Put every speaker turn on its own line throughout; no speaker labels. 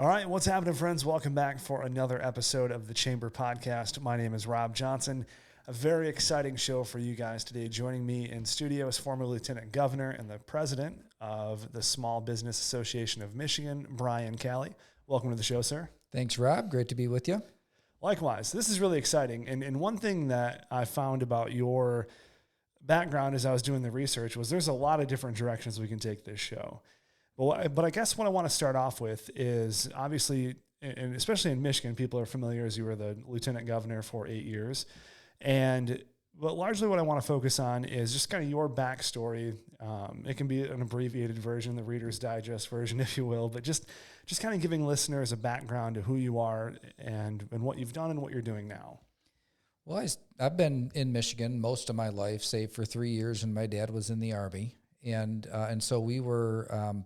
All right, what's happening, friends? Welcome back for another episode of the Chamber Podcast. My name is Rob Johnson. A very exciting show for you guys today. Joining me in studio is former Lieutenant Governor and the President of the Small Business Association of Michigan, Brian Calley. Welcome to the show, sir.
Thanks, Rob. Great to be with you.
Likewise. This is really exciting. And one thing that I found about your background as I was doing the research was there's a lot of different directions we can take this show. But I guess what I want to start off with is obviously, and especially in Michigan, people are familiar as you were the lieutenant governor for 8 years. But largely what I want to focus on is just kind of your backstory. It can be an abbreviated version, the Reader's Digest version, if you will, but just kind of giving listeners a background to who you are and what you've done and what you're doing now.
Well, I've been in Michigan most of my life, save for 3 years when my dad was in the Army. And so we were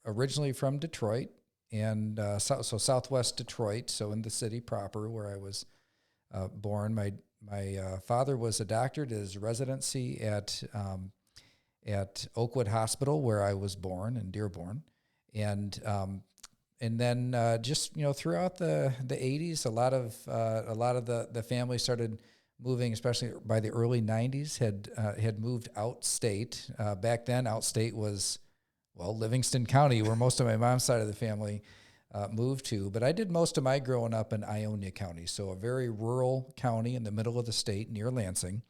originally from Detroit, and so southwest Detroit, so in the city proper where I was born. My father was a doctor, did his residency at Oakwood Hospital, where I was born in Dearborn, and then just throughout the 80s, a lot of the family started moving, especially by the early 90s, had moved outstate. Back then, outstate was Livingston County, where most of my mom's side of the family moved to. But I did most of my growing up in Ionia County, so a very rural county in the middle of the state near Lansing.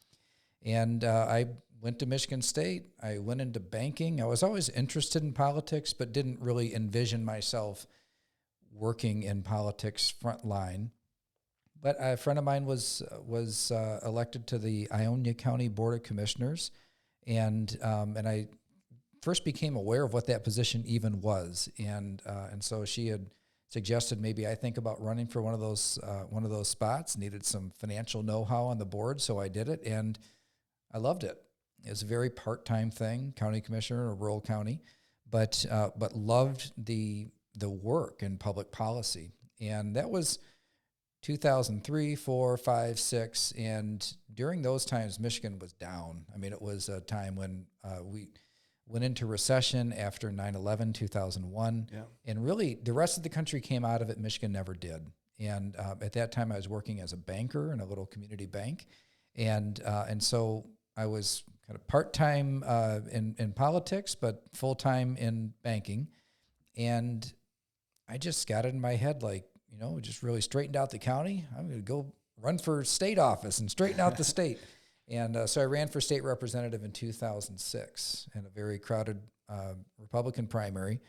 And I went to Michigan State. I went into banking. I was always interested in politics, but didn't really envision myself working in politics front line. But a friend of mine was elected to the Ionia County Board of Commissioners, and I first became aware of what that position even was, and so she had suggested maybe I think about running for one of those spots. Needed some financial know-how on the board, so I did it, and I loved it. It was a very part-time thing, county commissioner in a rural county, but loved the work in public policy, and that was 2003, 4, 5, 6, and during those times, Michigan was down. I mean, it was a time when we went into recession after 9/11, 2001, and really the rest of the country came out of it. Michigan never did. And at that time, I was working as a banker in a little community bank, and so I was kind of part-time in politics, but full-time in banking. And I just got it in my head, just really straightened out the county. I'm going to go run for state office and straighten out the state. And so I ran for state representative in 2006 in a very crowded Republican primary,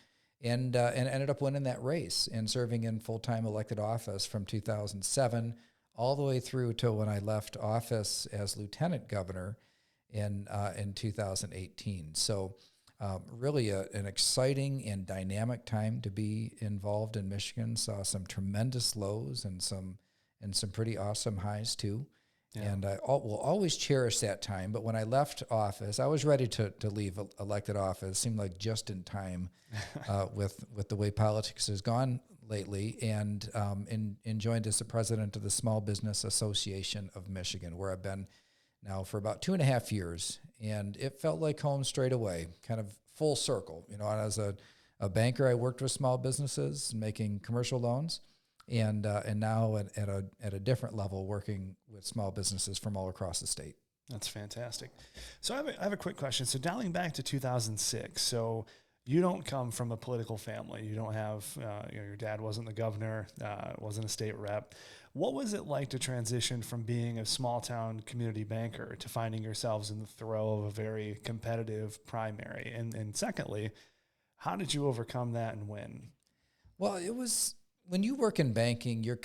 and ended up winning that race and serving in full-time elected office from 2007 all the way through till when I left office as lieutenant governor in 2018. So really an exciting and dynamic time to be involved in Michigan. Saw some tremendous lows and some pretty awesome highs too. Yeah. And I will always cherish that time. But when I left office, I was ready to leave elected office. It seemed like just in time with the way politics has gone lately, and joined as the president of the Small Business Association of Michigan, where I've been now for about 2.5 years. And it felt like home straight away, kind of full circle. And as a banker, I worked with small businesses making commercial loans. And now at a different level, working with small businesses from all across the state.
That's fantastic. So I have a quick question. So dialing back to 2006, so you don't come from a political family. You don't have, your dad wasn't the governor, wasn't a state rep. What was it like to transition from being a small town community banker to finding yourselves in the throes of a very competitive primary? And secondly, how did you overcome that and win?
Well, it was... When you work in banking, you're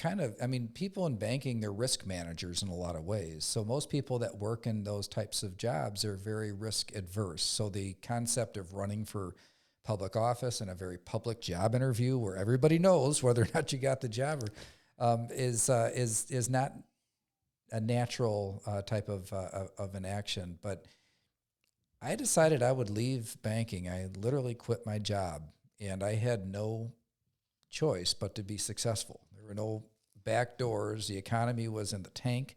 people in banking, they're risk managers in a lot of ways. So most people that work in those types of jobs are very risk adverse. So the concept of running for public office in a very public job interview where everybody knows whether or not you got the job is not a natural type of an action. But I decided I would leave banking. I literally quit my job, and I had no choice but to be successful. There were no back doors. The economy was in the tank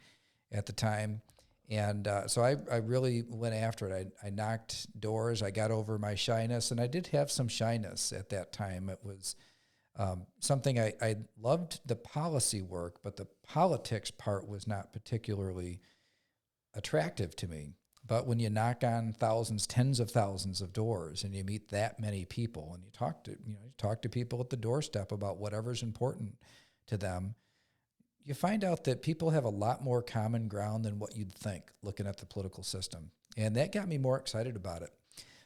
at the time. And so I really went after it. I knocked doors. I got over my shyness, and I did have some shyness at that time. It was Something I loved the policy work, but the politics part was not particularly attractive to me. But when you knock on thousands, tens of thousands of doors, and you meet that many people, and you talk to people at the doorstep about whatever's important to them, you find out that people have a lot more common ground than what you'd think looking at the political system. And that got me more excited about it.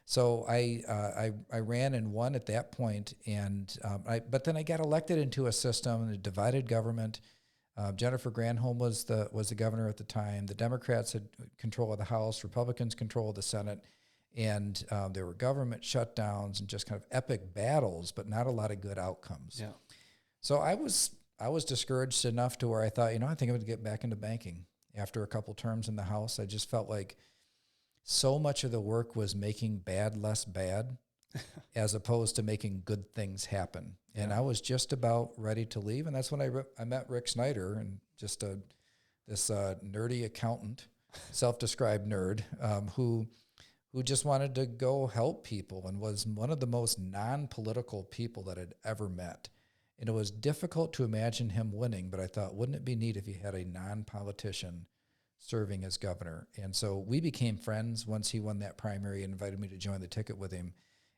So I ran and won at that point, but then I got elected into a system, a divided government. Jennifer Granholm was the governor at the time. The Democrats had control of the House, Republicans control of the Senate, and there were government shutdowns and just kind of epic battles, but not a lot of good outcomes.
Yeah.
So I was discouraged enough to where I thought, I think I'm going to get back into banking. After a couple terms in the House, I just felt like so much of the work was making bad less bad as opposed to making good things happen. And I was just about ready to leave. And that's when I met Rick Snyder, and just this nerdy accountant, self-described nerd, who just wanted to go help people and was one of the most non-political people that I'd ever met. And it was difficult to imagine him winning, but I thought, wouldn't it be neat if he had a non-politician serving as governor? And so we became friends once he won that primary and invited me to join the ticket with him.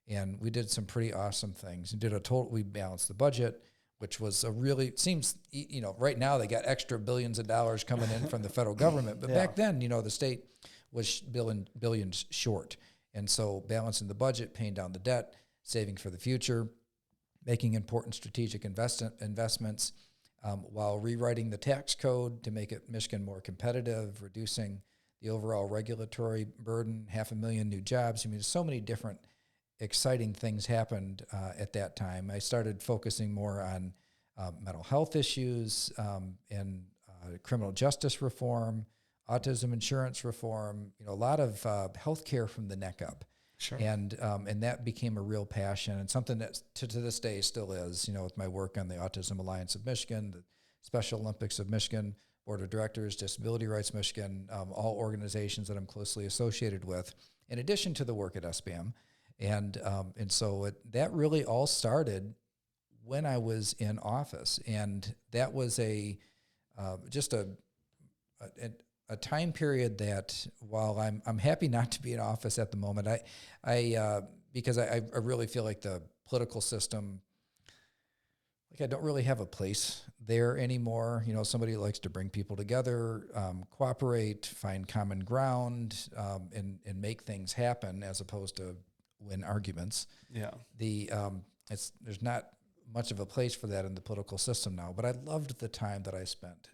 And we did some pretty awesome things. We balanced the budget, which was seems, right now they got extra billions of dollars coming in from the federal government. But back then, the state was billions short. And so balancing the budget, paying down the debt, saving for the future, making important strategic investments, while rewriting the tax code to make Michigan more competitive, reducing the overall regulatory burden, 500,000 new jobs. So many different exciting things happened at that time. I started focusing more on mental health issues and criminal justice reform, autism insurance reform, a lot of healthcare from the neck up.
Sure.
And that became a real passion, and something that to this day still is, with my work on the Autism Alliance of Michigan, the Special Olympics of Michigan, Board of Directors, Disability Rights Michigan, all organizations that I'm closely associated with, in addition to the work at SBAM. And so that really all started when I was in office, and that was just a time period that, while I'm happy not to be in office at the moment, because I really feel like the political system, I don't really have a place there anymore. Somebody likes to bring people together, cooperate, find common ground, and make things happen, as opposed to win arguments.
Yeah.
There's not much of a place for that in the political system now, but I loved the time that I spent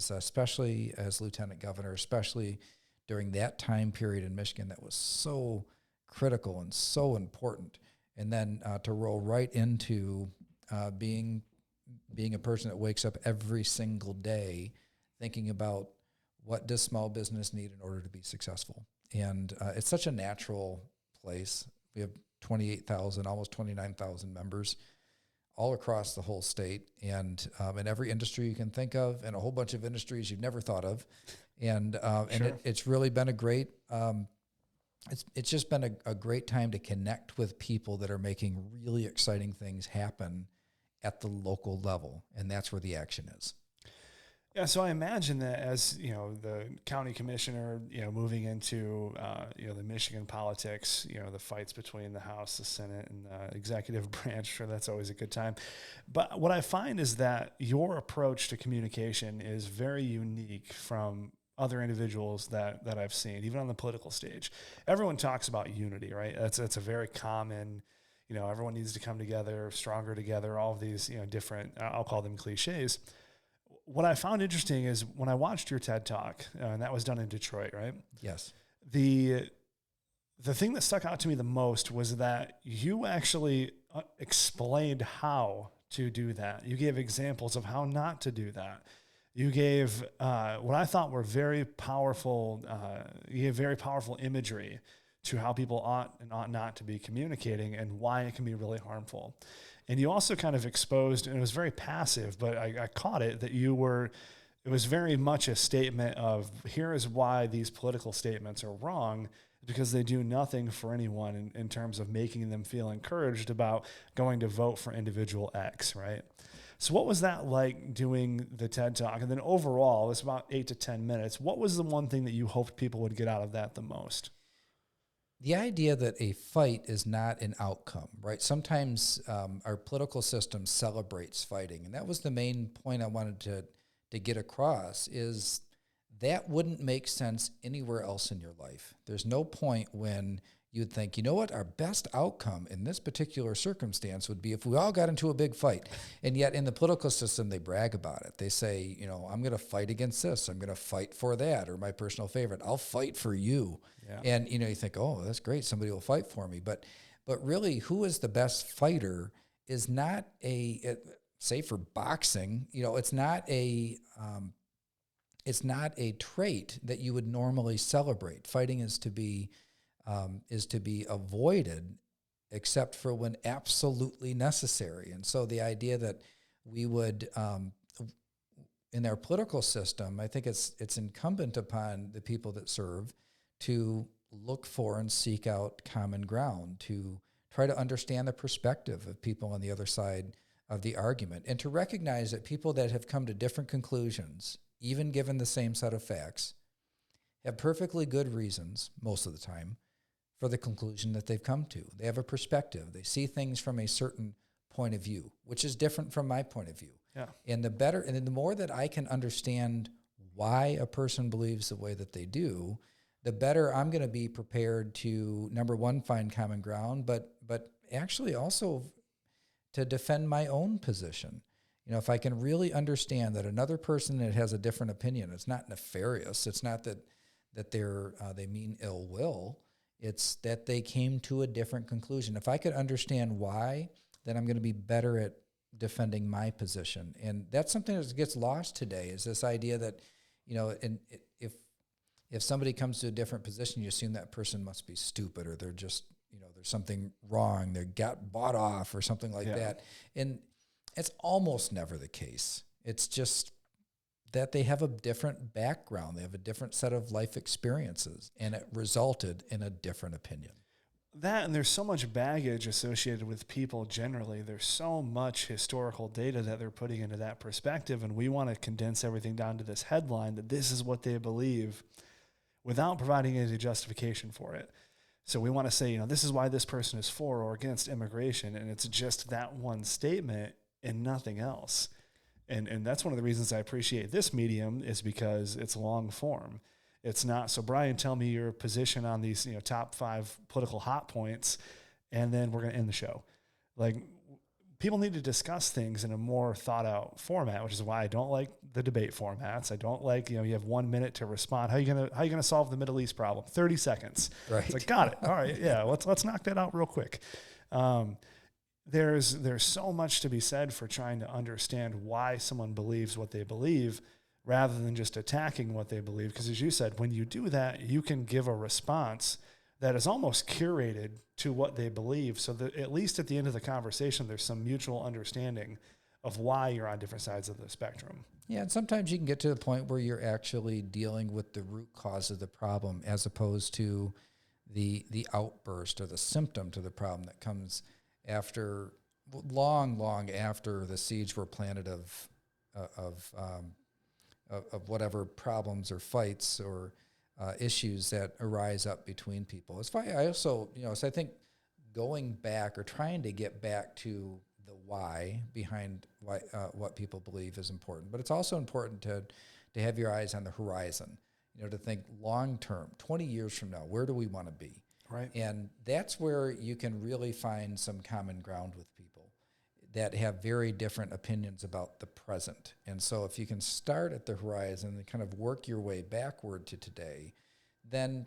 especially as lieutenant governor, especially during that time period in Michigan that was so critical and so important. And then to roll right into being a person that wakes up every single day thinking about, what does small business need in order to be successful? And it's such a natural place. We have 28,000, almost 29,000 members all across the whole state, and in every industry you can think of, and a whole bunch of industries you've never thought of. And
Sure.
it's really been a great, it's just been a great time to connect with people that are making really exciting things happen at the local level. And that's where the action is.
Yeah, so I imagine that as the county commissioner, moving into the Michigan politics, the fights between the House, the Senate, and the executive branch. Sure, that's always a good time. But what I find is that your approach to communication is very unique from other individuals that I've seen, even on the political stage. Everyone talks about unity, right? That's a very common. Everyone needs to come together, stronger together. All of these different, I'll call them cliches. What I found interesting is when I watched your TED Talk, and that was done in Detroit, right?
Yes.
The thing that stuck out to me the most was that you actually explained how to do that. You gave examples of how not to do that. You gave what I thought were very powerful. You gave very powerful imagery to how people ought and ought not to be communicating and why it can be really harmful. And you also kind of exposed, and it was very passive, but I caught it, that it was very much a statement of, here is why these political statements are wrong. because they do nothing for anyone in terms of making them feel encouraged about going to vote for individual X, right? So what was that like doing the TED Talk? And then overall, it's about 8 to 10 minutes. What was the one thing that you hoped people would get out of that the most?
The idea that a fight is not an outcome, right? Sometimes our political system celebrates fighting, and that was the main point I wanted to get across, is that wouldn't make sense anywhere else in your life. There's no point when you'd think, you know what, our best outcome in this particular circumstance would be if we all got into a big fight. And yet in the political system, they brag about it. They say, you know, I'm going to fight against this. I'm going to fight for that. Or my personal favorite, I'll fight for you. Yeah. And, you know, you think, oh, that's great. Somebody will fight for me. But really, who is the best fighter is not say for boxing, you know, it's not a trait that you would normally celebrate. Fighting is to be avoided, except for when absolutely necessary. And so the idea that we would, in our political system, I think it's incumbent upon the people that serve to look for and seek out common ground, to try to understand the perspective of people on the other side of the argument, and to recognize that people that have come to different conclusions, even given the same set of facts, have perfectly good reasons, most of the time, for the conclusion that they've come to. They have a perspective. They see things from a certain point of view, which is different from my point of view.
Yeah.
And the more that I can understand why a person believes the way that they do, the better I'm going to be prepared to, number one, find common ground, but actually also to defend my own position. You know, if I can really understand that another person that has a different opinion, it's not nefarious. It's not that they mean ill will. It's that they came to a different conclusion. If I could understand why, then I'm going to be better at defending my position. And that's something that gets lost today, is this idea that, you know, if somebody comes to a different position, you assume that person must be stupid, or they're just, you know, there's something wrong. They got bought off or something like that. And it's almost never the case. It's just that they have a different background. They have a different set of life experiences, and it resulted in a different opinion.
That, and there's so much baggage associated with people generally. There's so much historical data that they're putting into that perspective, and we want to condense everything down to this headline that this is what they believe without providing any justification for it. So we want to say, you know, this is why this person is for or against immigration, and it's just that one statement and nothing else. And that's one of the reasons I appreciate this medium, is because it's long form. It's not, so Brian, tell me your position on these, you know, top 5 political hot points, and then we're going to end the show. Like, people need to discuss things in a more thought out format, which is why I don't like the debate formats. I don't like, you know, you have 1 minute to respond. How are you gonna solve the Middle East problem? 30 seconds.
Right.
It's like, got it. All right. Yeah. Let's knock that out real quick. There's so much to be said for trying to understand why someone believes what they believe, rather than just attacking what they believe. Because as you said, when you do that, you can give a response that is almost curated to what they believe, so that at least at the end of the conversation, there's some mutual understanding of why you're on different sides of the spectrum.
Yeah, and sometimes you can get to the point where you're actually dealing with the root cause of the problem, as opposed to the outburst or the symptom to the problem that comes after long after the seeds were planted of whatever problems or fights or issues that arise up between people. It's fine. I also, you know, so I think going back or trying to get back to the why behind what people believe is important. But it's also important to have your eyes on the horizon, you know, to think long term, 20 years from now, where do we want to be?
Right.
And that's where you can really find some common ground with people that have very different opinions about the present. And so if you can start at the horizon and kind of work your way backward to today, then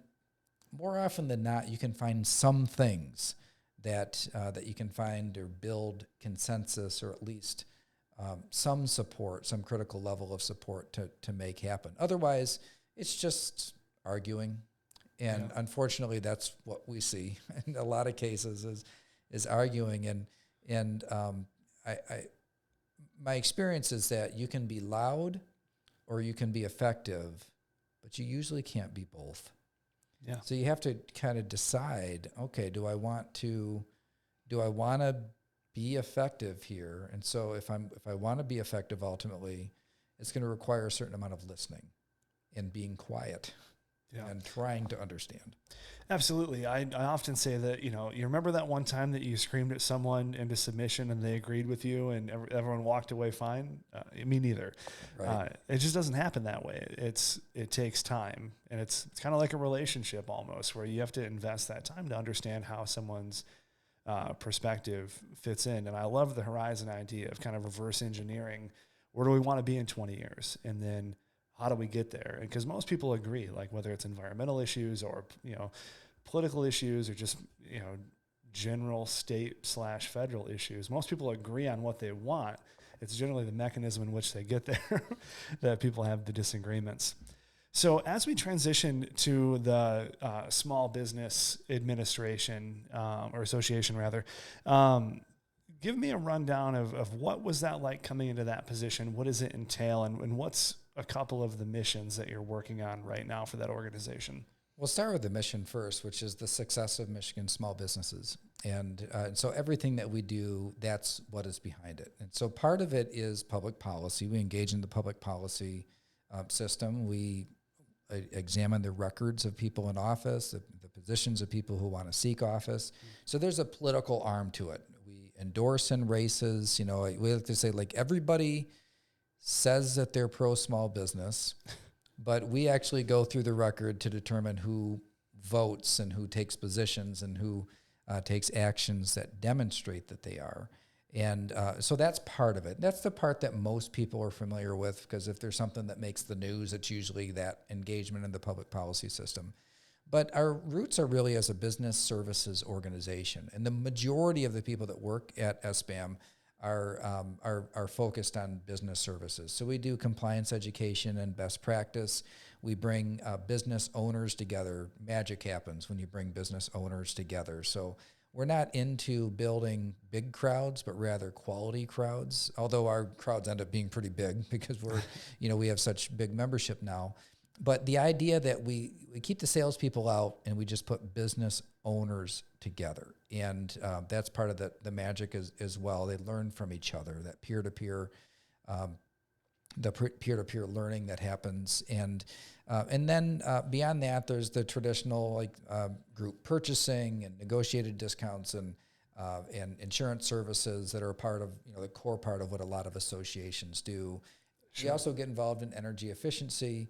more often than not, you can find some things that you can find or build consensus, or at least some support, some critical level of support to make happen. Otherwise, it's just arguing. And unfortunately, that's what we see in a lot of cases is arguing. And my experience is that you can be loud or you can be effective, but you usually can't be both.
Yeah.
So you have to kind of decide, okay, do I want to be effective here? And so if I want to be effective, ultimately, it's going to require a certain amount of listening and being quiet and trying to understand.
Absolutely. I often say that, you remember that one time that you screamed at someone into submission and they agreed with you and everyone walked away fine? Me neither.
Right.
It just doesn't happen that way. It takes time, and it's kind of like a relationship almost, where you have to invest that time to understand how someone's perspective fits in. And I love the horizon idea of kind of reverse engineering. Where do we want to be in 20 years? And then how do we get there? And because most people agree, like whether it's environmental issues or, political issues or just, general state/federal issues, most people agree on what they want. It's generally the mechanism in which they get there that people have the disagreements. So as we transition to the Small Business Administration or Association, rather, give me a rundown of what was that like coming into that position? What does it entail? And what's a couple of the missions that you're working on right now for that organization?
We'll start with the mission first, which is the success of Michigan small businesses. And so everything that we do, that's what is behind it. And so part of it is public policy. We engage in the public policy system. We examine the records of people in office, the positions of people who want to seek office. So there's a political arm to it. We endorse in races. We like to say, like, everybody says that they're pro small business, but we actually go through the record to determine who votes and who takes positions and who takes actions that demonstrate that they are. And so that's part of it. That's the part that most people are familiar with, because if there's something that makes the news, it's usually that engagement in the public policy system. But our roots are really as a business services organization. And the majority of the people that work at SBAM are focused on business services. So we do compliance education and best practice. We bring business owners together. Magic happens when you bring business owners together. So we're not into building big crowds, but rather quality crowds, although our crowds end up being pretty big because we have such big membership now. But the idea that we keep the salespeople out and we just put business owners together. And that's part of the magic as well. They learn from each other, that peer-to-peer, peer-to-peer learning that happens. And then beyond that, there's the traditional group purchasing and negotiated discounts and insurance services that are part of the core part of what a lot of associations do. Sure. We also get involved in energy efficiency.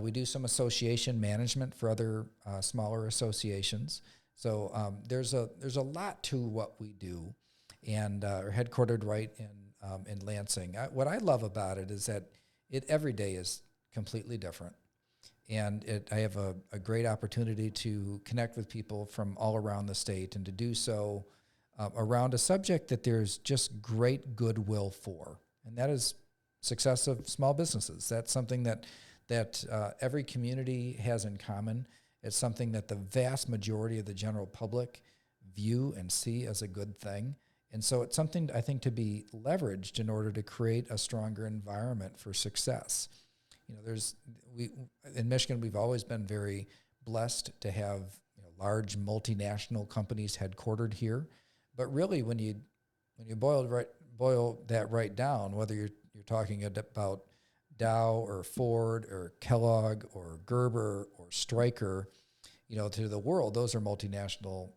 We do some association management for other smaller associations. So there's a lot to what we do, and are headquartered right in Lansing. What I love about it is that every day is completely different, and I have a great opportunity to connect with people from all around the state, and to do so around a subject that there's just great goodwill for, and that is success of small businesses. That's something that every community has in common. It's something that the vast majority of the general public view and see as a good thing. And so it's something, I think, to be leveraged in order to create a stronger environment for success. In Michigan, we've always been very blessed to have large multinational companies headquartered here. But really, when you boil that right down, whether you're talking about Dow or Ford or Kellogg or Gerber or Stryker, to the world, those are multinational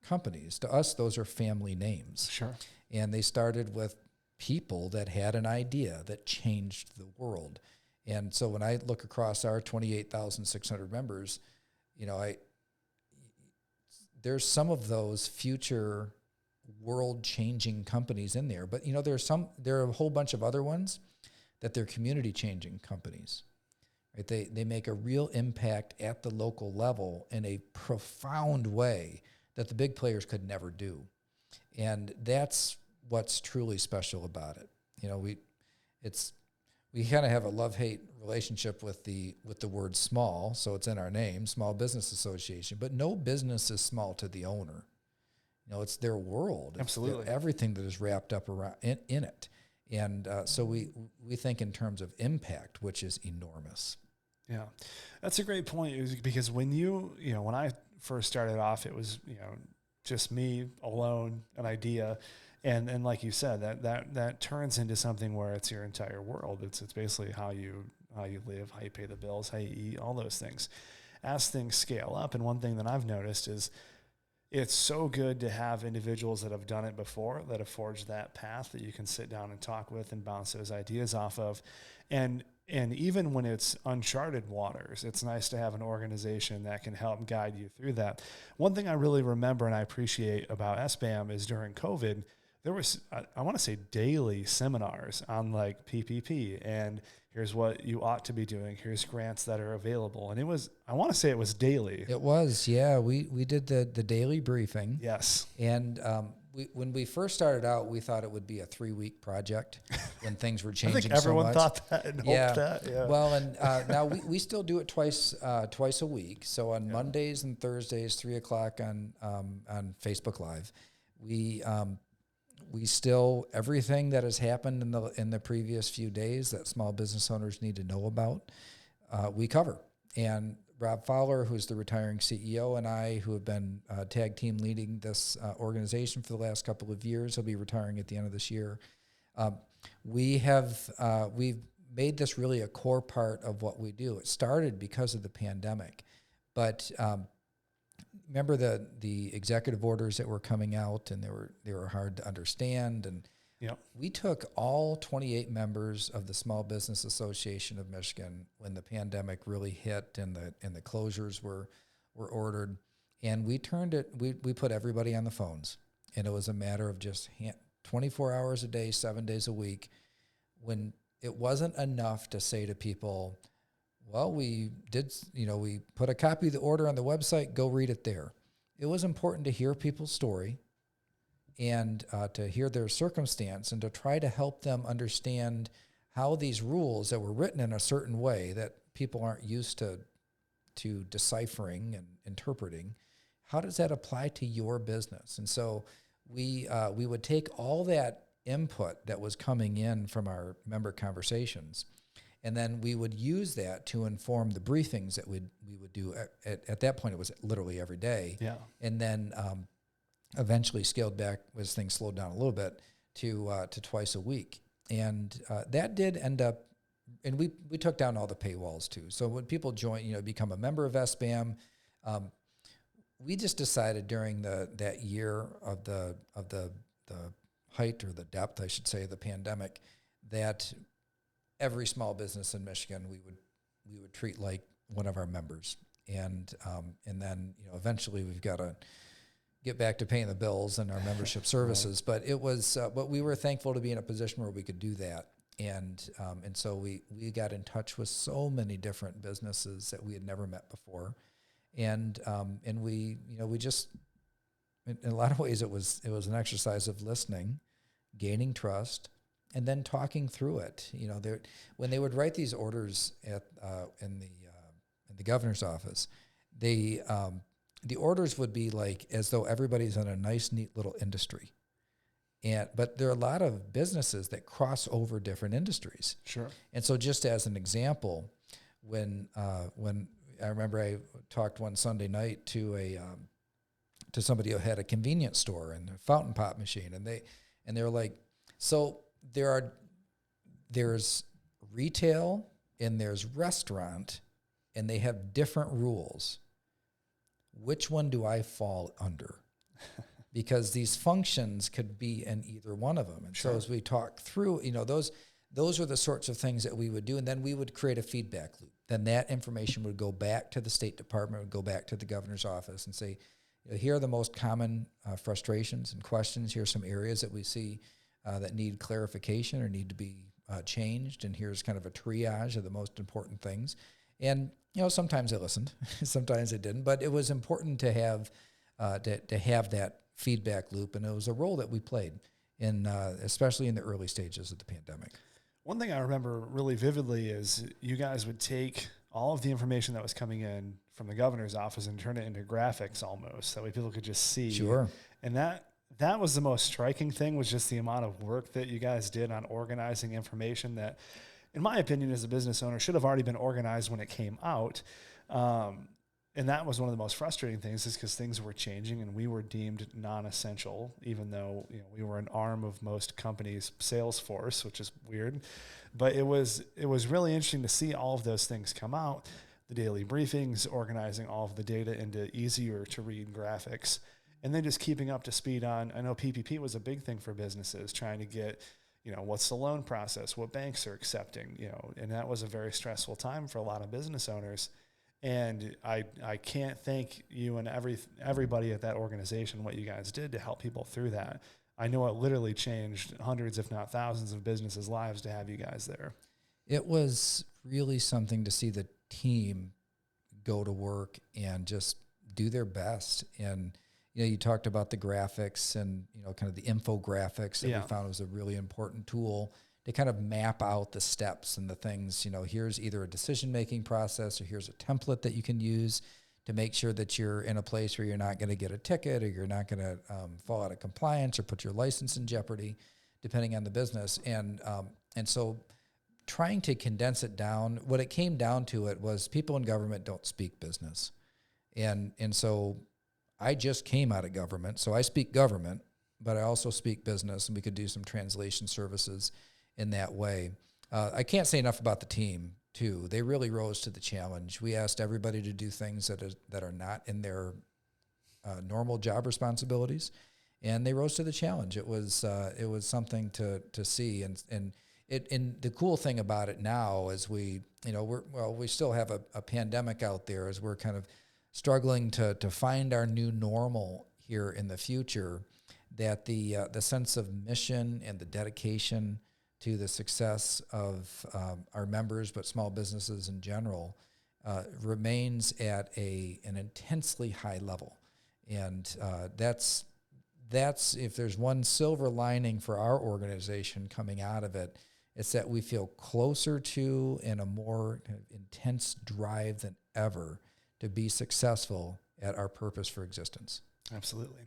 companies. To us, those are family names.
Sure.
And they started with people that had an idea that changed the world. And so when I look across our 28,600 members, there's some of those future world-changing companies in there. But, there are a whole bunch of other ones that they're community-changing companies. Right? They make a real impact at the local level in a profound way that the big players could never do. And that's what's truly special about it. We kind of have a love-hate relationship with the word small, so it's in our name, Small Business Association. But no business is small to the owner. It's their world.
Absolutely.
Everything that is wrapped up around in it. And so we think in terms of impact, which is enormous.
Yeah, that's a great point because when when I first started off, it was, just me alone, an idea. And like you said, that turns into something where it's your entire world. It's basically how you live, how you pay the bills, how you eat, all those things. As things scale up, and one thing that I've noticed is it's so good to have individuals that have done it before, that have forged that path that you can sit down and talk with and bounce those ideas off of. And even when it's uncharted waters, it's nice to have an organization that can help guide you through that. One thing I really remember and I appreciate about SBAM is during COVID, there was, I want to say, daily seminars on like PPP and here's what you ought to be doing. Here's grants that are available. And it was, I want to say it was daily.
It was, yeah. We did the daily briefing.
Yes.
And when we first started out, we thought it would be a 3-week project when things were changing.
I think everyone
so much.
thought that and hoped that. Yeah.
Well, and now we still do it twice a week. So on Mondays and Thursdays, 3:00 on Facebook Live, we still, everything that has happened in the previous few days that small business owners need to know about, we cover. And Rob Fowler, who's the retiring CEO, and I, who have been tag team leading this organization for the last couple of years, he'll be retiring at the end of this year. We've made this really a core part of what we do. It started because of the pandemic, but remember the executive orders that were coming out, and they were hard to understand. And we took all 28 members of the Small Business Association of Michigan when the pandemic really hit and the closures were ordered, and we turned it. We put everybody on the phones, and it was a matter of just 24 hours a day, 7 days a week. When it wasn't enough to say to people, well, we put a copy of the order on the website, go read it there. It was important to hear people's story and to hear their circumstance and to try to help them understand how these rules that were written in a certain way that people aren't used to deciphering and interpreting, how does that apply to your business? And so we would take all that input that was coming in from our member conversations, and then we would use that to inform the briefings that we would do. At that point, it was literally every day.
Yeah.
And then eventually scaled back as things slowed down a little bit to twice a week. And that did end up, and we took down all the paywalls too. So when people join, become a member of SBAM, we just decided during that year of the height or the depth, I should say, of the pandemic, that every small business in Michigan we would treat like one of our members, and then eventually we've got to get back to paying the bills and our membership services. Right. But we were thankful to be in a position where we could do that, and so we got in touch with so many different businesses that we had never met before, and we just, in a lot of ways it was an exercise of listening, gaining trust, and then talking through it. When they would write these orders in the governor's office, the orders would be like as though everybody's in a nice, neat little industry, but there are a lot of businesses that cross over different industries.
Sure. And
so, just as an example, when I remember I talked one Sunday night to somebody who had a convenience store and a fountain pop machine, and they were like, so there's retail and there's restaurant, and they have different rules. Which one do I fall under? Because these functions could be in either one of them. And
Sure.
So as we talk through, those are the sorts of things that we would do, and then we would create a feedback loop. Then that information would go back to the State Department, would go back to the governor's office and say, here are the most common frustrations and questions. Here are some areas that we see that need clarification or need to be changed, and here's kind of a triage of the most important things. And sometimes they listened, sometimes they didn't, but it was important to have that feedback loop, and it was a role that we played in, especially in the early stages of the pandemic.
One thing I remember really vividly is you guys would take all of the information that was coming in from the governor's office and turn it into graphics almost, that way people could just see.
Sure.
And that was the most striking thing, was just the amount of work that you guys did on organizing information that in my opinion, as a business owner, should have already been organized when it came out. And that was one of the most frustrating things, is because things were changing and we were deemed non-essential, even though we were an arm of most companies' sales force, which is weird. But it was really interesting to see all of those things come out, the daily briefings, organizing all of the data into easier to read graphics, and then just keeping up to speed on, I know PPP was a big thing for businesses, trying to get, what's the loan process, what banks are accepting, and that was a very stressful time for a lot of business owners. And I can't thank you and everybody at that organization, what you guys did to help people through that. I know it literally changed hundreds, if not thousands, of businesses' lives to have you guys there.
It was really something to see the team go to work and just do their best. And, you talked about the graphics and, kind of the infographics that we found was a really important tool to kind of map out the steps and the things. Here's either a decision-making process or here's a template that you can use to make sure that you're in a place where you're not going to get a ticket or you're not going to fall out of compliance or put your license in jeopardy, depending on the business. And so trying to condense it down, what it came down to it was people in government don't speak business. And so I just came out of government, so I speak government, but I also speak business, and we could do some translation services in that way. I can't say enough about the team, too. They really rose to the challenge. We asked everybody to do things that are not in their normal job responsibilities, and they rose to the challenge. It was something to see, and the cool thing about it now is we still have a pandemic out there, as we're kind of struggling to find our new normal here in the future, that the sense of mission and the dedication to the success of our members, but small businesses in general, remains at an intensely high level. And that's if there's one silver lining for our organization coming out of it, it's that we feel closer to and a more kind of intense drive than ever to be successful at our purpose for existence.
Absolutely.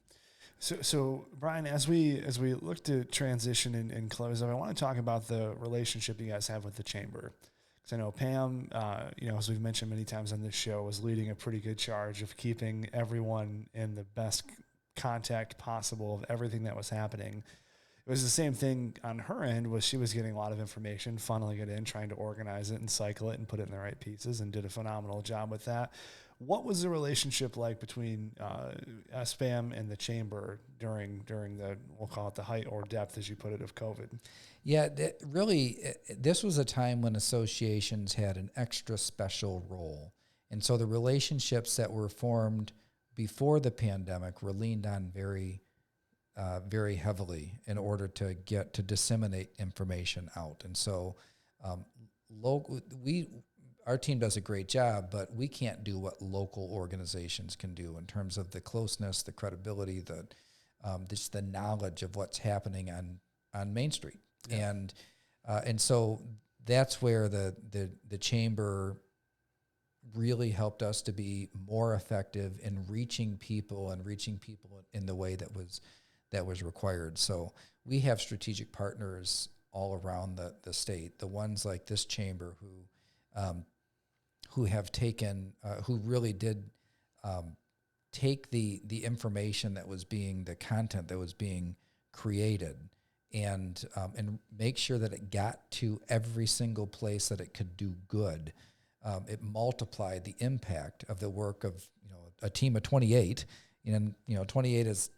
So Brian, as we look to transition and close up, I want to talk about the relationship you guys have with the chamber. Because I know Pam, as we've mentioned many times on this show, was leading a pretty good charge of keeping everyone in the best contact possible of everything that was happening. It was the same thing on her end, was she was getting a lot of information, funneling it in, trying to organize it and cycle it and put it in the right pieces, and did a phenomenal job with that. What was the relationship like between SBAM and the chamber during the, we'll call it the height or depth, as you put it, of COVID?
Yeah, this was a time when associations had an extra special role. And so the relationships that were formed before the pandemic were leaned on very heavily in order to disseminate information out. And so our team does a great job, but we can't do what local organizations can do in terms of the closeness, the credibility, just the knowledge of what's happening on Main Street. Yeah. And so that's where the chamber really helped us to be more effective in reaching people in the way that was required. So we have strategic partners all around the state, the ones like this chamber who have taken, who really did take the information that was the content that was being created and make sure that it got to every single place that it could do good. It multiplied the impact of the work of a team of 28. 28 is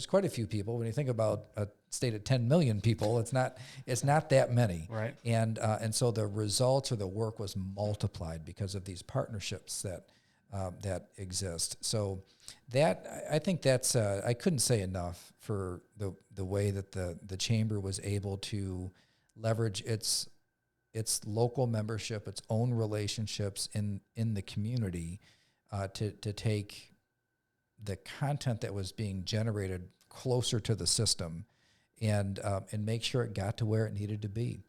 quite a few people. When you think about a state of 10 million people, it's not that many.
Right.
And so the results or the work was multiplied because of these partnerships that exist. So I think that's I couldn't say enough for the way that the chamber was able to leverage its local membership, its own relationships in the community to take the content that was being generated closer to the system and make sure it got to where it needed to be.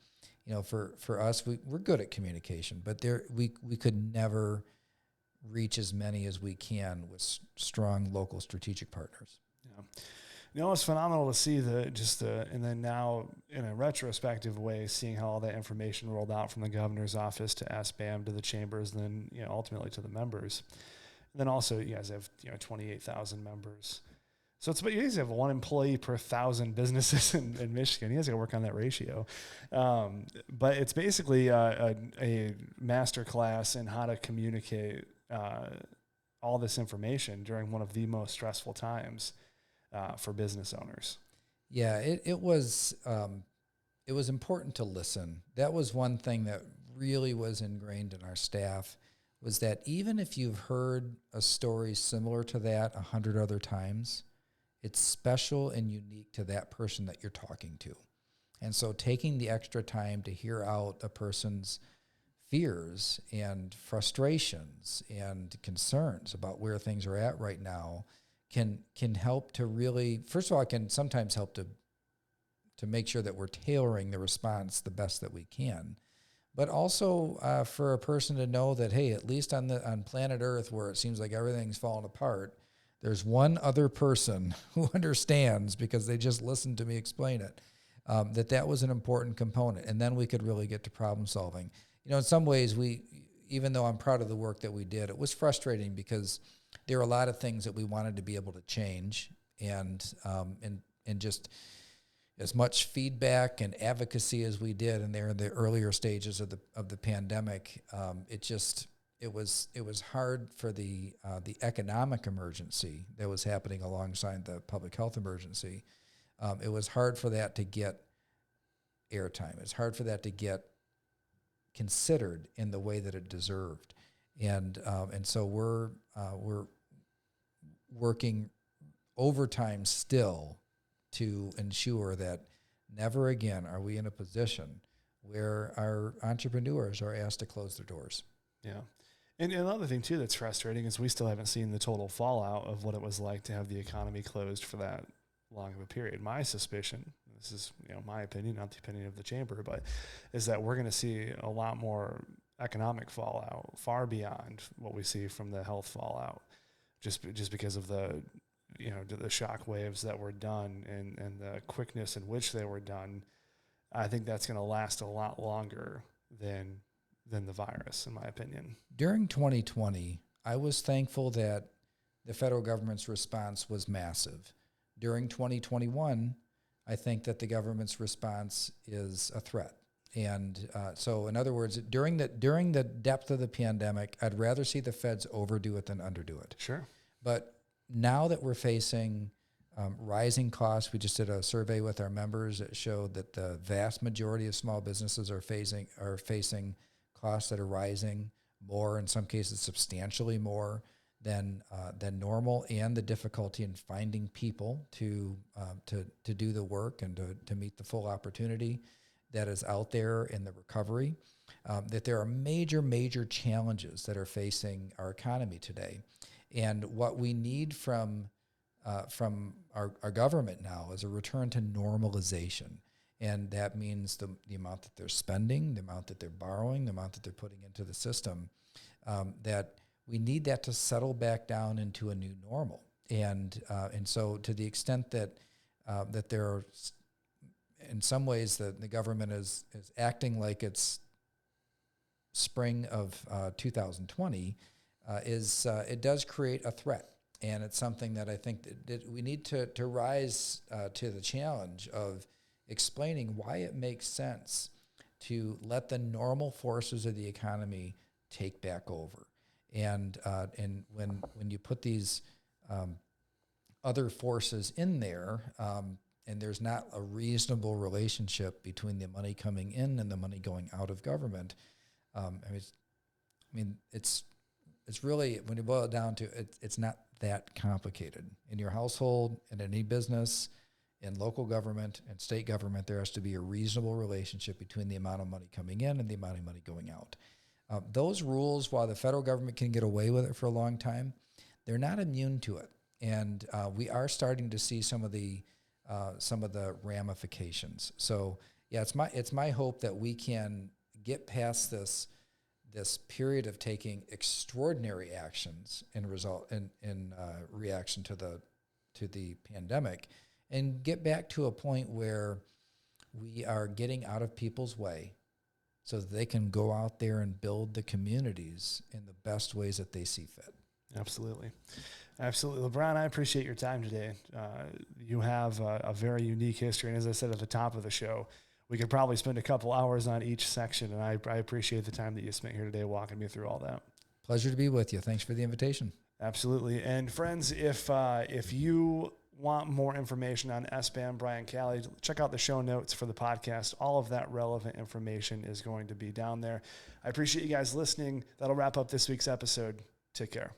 For us, we're good at communication, but we could never reach as many as we can with strong local strategic partners.
Yeah. It's phenomenal to see and then now in a retrospective way, seeing how all that information rolled out from the governor's office to SBAM to the chambers, and then, ultimately to the members. And then also you guys have, 28,000 members. So you guys have 1 employee per 1,000 businesses in Michigan. You guys got to work on that ratio. But it's basically a master class in how to communicate all this information during one of the most stressful times for business owners.
Yeah, it was important to listen. That was one thing that really was ingrained in our staff, was that even if you've heard a story similar to that 100 other times, it's special and unique to that person that you're talking to. And so taking the extra time to hear out a person's fears and frustrations and concerns about where things are at right now can help to really, first of all, it can sometimes help to make sure that we're tailoring the response the best that we can. But also for a person to know that, hey, at least on planet Earth, where it seems like everything's falling apart, there's one other person who understands because they just listened to me explain it, that was an important component. And then we could really get to problem solving. In some ways, even though I'm proud of the work that we did, it was frustrating because there are a lot of things that we wanted to be able to change, and just as much feedback and advocacy as we did in the earlier stages of the pandemic, it was hard for the economic emergency that was happening alongside the public health emergency. It was hard for that to get airtime. It's hard for that to get considered in the way that it deserved, and so we're working overtime still to ensure that never again are we in a position where our entrepreneurs are asked to close their doors.
Yeah. And another thing, too, that's frustrating is we still haven't seen the total fallout of what it was like to have the economy closed for that long of a period. My suspicion, this is my opinion, not the opinion of the chamber, but is that we're going to see a lot more economic fallout far beyond what we see from the health fallout, just because of the shock waves that were done and the quickness in which they were done. I think that's going to last a lot longer than the virus, in my opinion.
During 2020, I was thankful that the federal government's response was massive. During 2021, I think that the government's response is a threat. And so, in other words, during the depth of the pandemic, I'd rather see the feds overdo it than underdo it.
Sure.
But now that we're facing rising costs, we just did a survey with our members that showed that the vast majority of small businesses are facing costs that are rising more, in some cases substantially more than normal, and the difficulty in finding people to do the work and to meet the full opportunity that is out there in the recovery. That there are major challenges that are facing our economy today. And what we need from our government now is a return to normalization. And that means the amount that they're spending, the amount that they're borrowing, the amount that they're putting into the system, that we need that to settle back down into a new normal. And so to the extent that there are, in some ways, the government is acting like it's spring of 2020, it does create a threat. And it's something that I think that we need to rise to the challenge of explaining why it makes sense to let the normal forces of the economy take back over. And when you put these other forces in there, and there's not a reasonable relationship between the money coming in and the money going out of government, it's really, when you boil it down to it, it's not that complicated. In your household, in any business, in local government and state government, there has to be a reasonable relationship between the amount of money coming in and the amount of money going out. Those rules, while the federal government can get away with it for a long time, they're not immune to it. And we are starting to see some of the ramifications. So yeah, it's my hope that we can get past this period of taking extraordinary actions in reaction to the pandemic, and get back to a point where we are getting out of people's way so that they can go out there and build the communities in the best ways that they see fit.
Absolutely. Absolutely. LeBron, I appreciate your time today. You have a very unique history. And as I said at the top of the show, we could probably spend a couple hours on each section. And I appreciate the time that you spent here today walking me through all that.
Pleasure to be with you. Thanks for the invitation.
Absolutely. And friends, if you want more information on SBAM, Brian Calley, check out the show notes for the podcast. All of that relevant information is going to be down there. I appreciate you guys listening. That'll wrap up this week's episode. Take care.